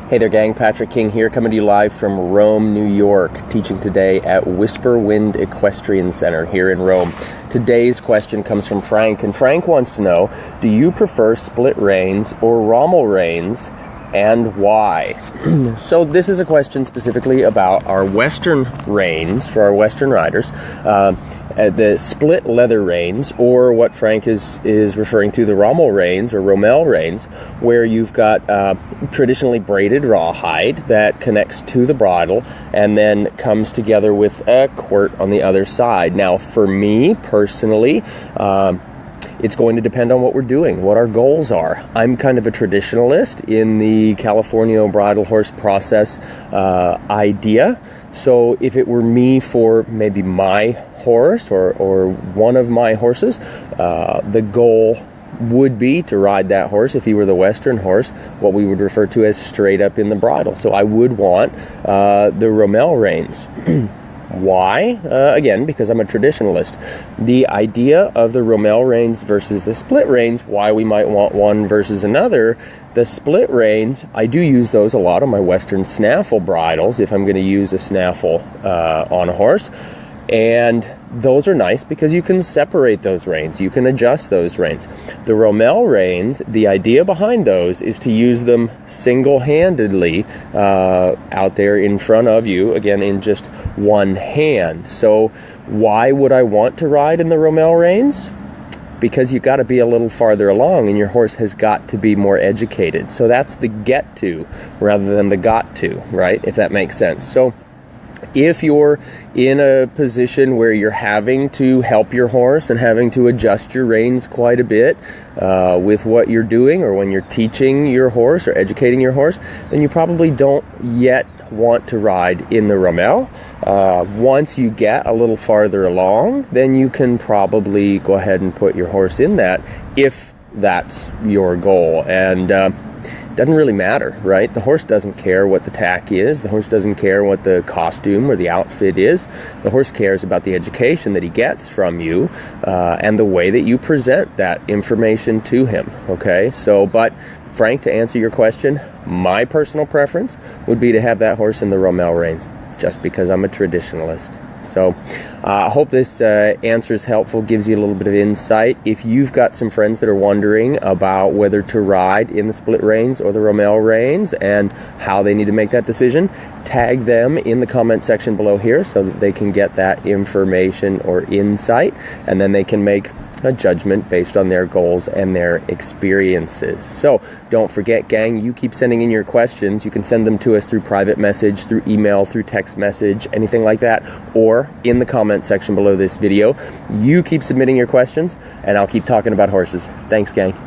Hey there gang, Patrick King here, coming to you live from Rome, New York, teaching today at Whisper Wind Equestrian Center here in Rome. Today's question comes from Frank, and Frank wants to know, do you prefer split reins or Romal reins, and why? So this is a question specifically about our Western reins for our Western riders. The split leather reins, or what Frank is referring to, the Romal reins or Romal reins, where you've got traditionally braided rawhide that connects to the bridle and then comes together with a quirt on the other side. Now, for me personally, it's going to depend on what we're doing, what our goals are. I'm kind of a traditionalist in the California bridle horse process idea. So if it were me for maybe my horse or one of my horses, the goal would be to ride that horse, if he were the Western horse, what we would refer to as straight up in the bridle. So I would want the Romal reins. Why? Again, because I'm a traditionalist. The idea of the Romal reins versus the split reins, why we might want one versus another. The split reins, I do use those a lot on my Western snaffle bridles if I'm going to use a snaffle on a horse. And those are nice because you can separate those reins. You can adjust those reins. The Romal reins, the idea behind those is to use them single-handedly out there in front of you, again, in just one hand. So why would I want to ride in the Romal reins? Because you've got to be a little farther along and your horse has got to be more educated. So that's the get to rather than the got to, right? If that makes sense. So if you're in a position where you're having to help your horse and having to adjust your reins quite a bit with what you're doing, or when you're teaching your horse or educating your horse, then you probably don't yet want to ride in the Romal. Once you get a little farther along, then you can probably go ahead and put your horse in that if that's your goal. And doesn't really matter, right? The horse doesn't care what the tack is. The horse doesn't care what the costume or the outfit is. The horse cares about the education that he gets from you and the way that you present that information to him, okay? So, but Frank, to answer your question, my personal preference would be to have that horse in the Romal reins, just because I'm a traditionalist. So I hope this answer is helpful, gives you a little bit of insight. If you've got some friends that are wondering about whether to ride in the split reins or the Romal reins and how they need to make that decision, tag them in the comment section below here so that they can get that information or insight, and then they can make a judgment based on their goals and their experiences. So don't forget, gang, you keep sending in your questions. You can send them to us through private message, through email, through text message, anything like that, or in the comment section below this video. You keep submitting your questions, and I'll keep talking about horses. Thanks, gang.